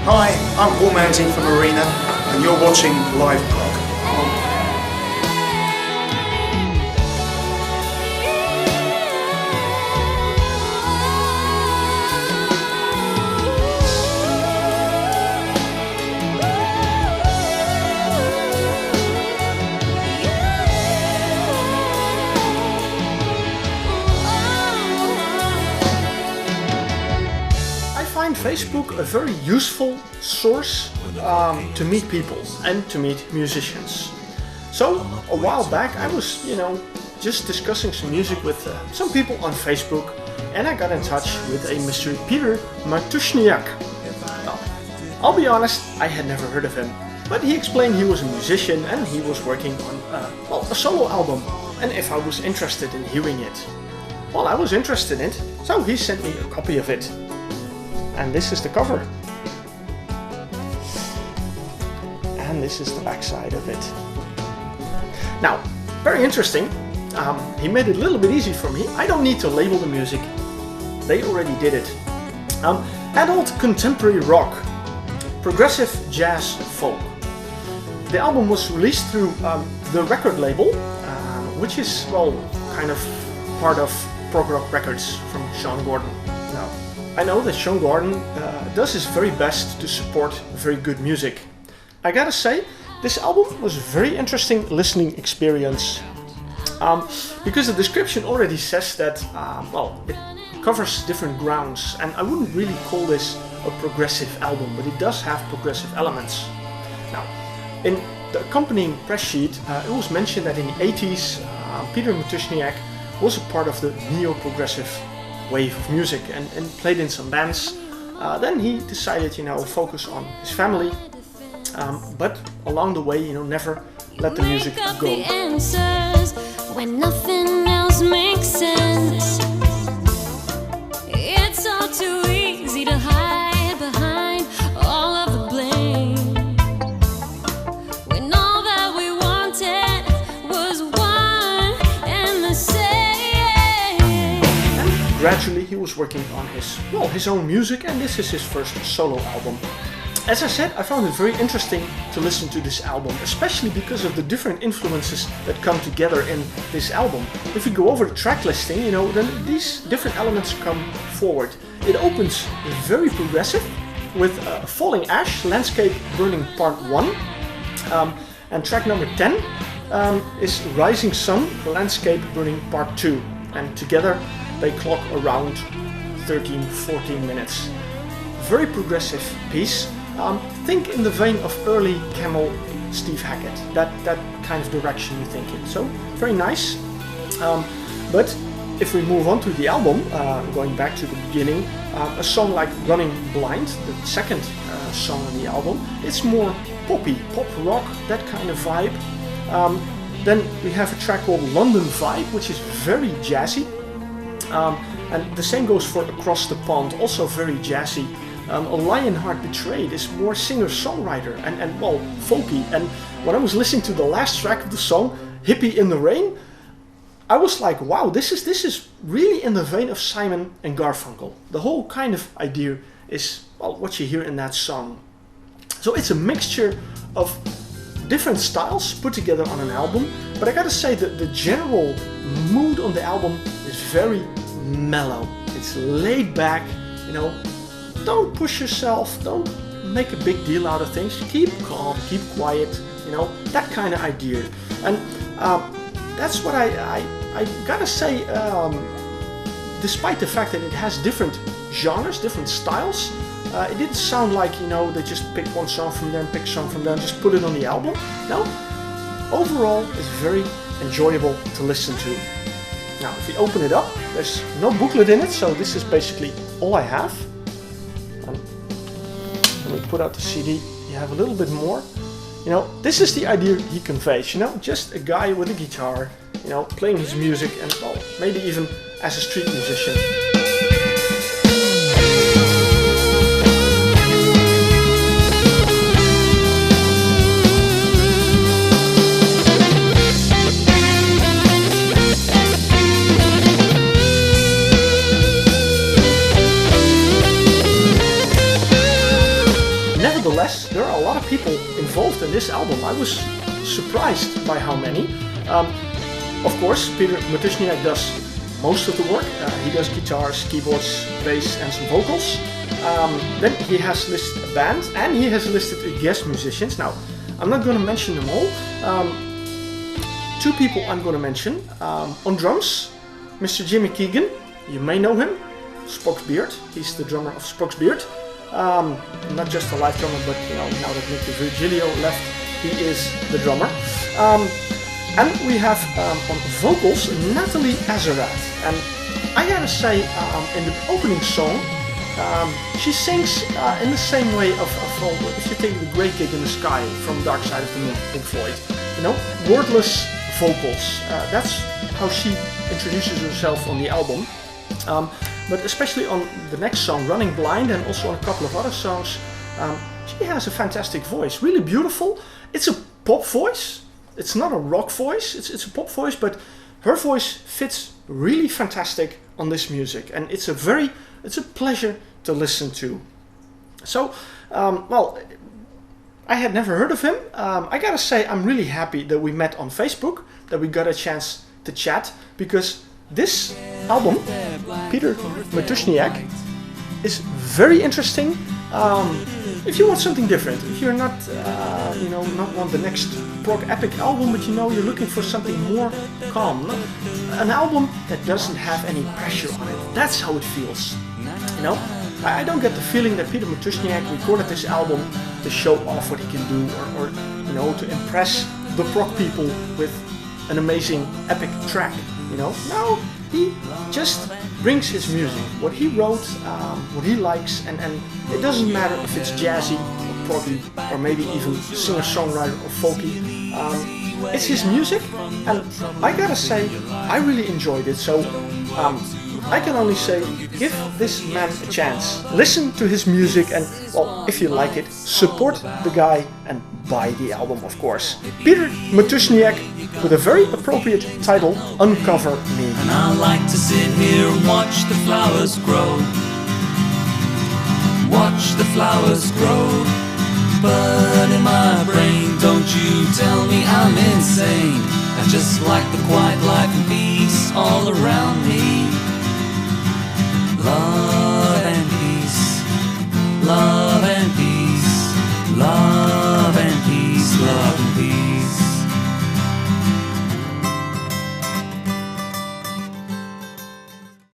Hi, I'm Paul Manting from Arena, and you're watching Live Prog. I find Facebook a very useful source to meet people and to meet musicians. So a while back I was, just discussing some music with some people on Facebook, and I got in touch with a Mr. Peter Matuchniak. Well, I'll be honest, I had never heard of him, but he explained he was a musician and he was working on a solo album, and if I was interested in hearing it. Well, I was interested in it, so he sent me a copy of it. And this is the cover. And this is the back side of it. Now, very interesting. He made it a little bit easy for me. I don't need to label the music. They already did it. Adult contemporary rock, progressive jazz folk. The album was released through the record label, which is, kind of part of Prog Rock Records from Sean Gordon. Now, I know that Sean Gordon does his very best to support very good music. I gotta say, this album was a very interesting listening experience, because the description already says that it covers different grounds, and I wouldn't really call this a progressive album, but it does have progressive elements. Now, in the accompanying press sheet, it was mentioned that in the 80s, Peter Matuchniak was a part of the neo-progressive wave of music and played in some bands. Then he decided, focus on his family, but along the way, never let the music go. The answers when nothing else makes sense. It's all too easy to hide behind all of the blame, when all that we wanted was one and the same. And gradually he was working on his own music, and this is his first solo album. As I said, I found it very interesting to listen to this album, especially because of the different influences that come together in this album. If we go over the track listing, then these different elements come forward. It opens very progressive with Falling Ash, Landscape Burning Part 1, and track number 10 is Rising Sun, Landscape Burning Part 2, and together they clock around 13-14 minutes. Very progressive piece. Think in the vein of early Camel, Steve Hackett, that kind of direction you think in. So very nice. But if we move on to the album, going back to the beginning, a song like Running Blind, the second song on the album, it's more poppy, pop rock, that kind of vibe. Then we have a track called London Vibe, which is very jazzy. And the same goes for Across the Pond, also very jazzy. A Lionheart Betrayed is more singer-songwriter and folky. And when I was listening to the last track of the song, Hippie in the Rain, I was like, wow, this is really in the vein of Simon and Garfunkel. The whole kind of idea is what you hear in that song. So it's a mixture of different styles put together on an album. But I gotta say that the general mood on the album is very mellow. It's laid back, Don't push yourself, don't make a big deal out of things, keep calm, keep quiet, that kind of idea. And that's what I gotta say, despite the fact that it has different genres, different styles, it didn't sound like, they just picked one song from there and picked some from there and just put it on the album. No, overall it's very enjoyable to listen to. Now, if we open it up, there's no booklet in it, so this is basically all I have. When we put out the CD, you have a little bit more. This is the idea he conveys, just a guy with a guitar, playing his music and maybe even as a street musician. nevertheless, there are a lot of people involved in this album. I was surprised by how many. Of course, Peter Matuchniak does most of the work. He does guitars, keyboards, bass and some vocals. Then he has listed a band and he has listed guest musicians. Now, I'm not going to mention them all. Two people I'm going to mention. On drums, Mr. Jimmy Keegan. You may know him. Spock's Beard. He's the drummer of Spock's Beard. Not just a live drummer, but now that Nick Virgilio left, he is the drummer. And we have on vocals Natalie Azarat. And I gotta say, in the opening song, she sings in the same way of if you take the Grey Gig in the Sky from Dark Side of the Moon, Pink Floyd. Wordless vocals. That's how she introduces herself on the album. But especially on the next song, Running Blind, and also on a couple of other songs, she has a fantastic voice, really beautiful. It's a pop voice. It's not a rock voice. It's a pop voice, but her voice fits really fantastic on this music, and it's a pleasure to listen to. So, well, I had never heard of him. I gotta say, I'm really happy that we met on Facebook, that we got a chance to chat, because this album, Peter Matuchniak, is very interesting. If you want something different, if you're not, not want the next prog epic album, but you're looking for something more calm, an album that doesn't have any pressure on it. That's how it feels. I don't get the feeling that Peter Matuchniak recorded this album to show off what he can do, or to impress the prog people with an amazing epic track. No, he just brings his music, what he wrote, what he likes, and it doesn't matter if it's jazzy or proggy or maybe even singer-songwriter or folky. It's his music, and I gotta say, I really enjoyed it. So I can only say, give this man a chance. Listen to his music, and well, if you like it, support the guy and buy the album, of course. Peter Matuchniak, with a very appropriate title, Uncover Me. And I like to sit here and watch the flowers grow. Watch the flowers grow. But in my brain, don't you tell me I'm insane. I just like the quiet life and peace all around me.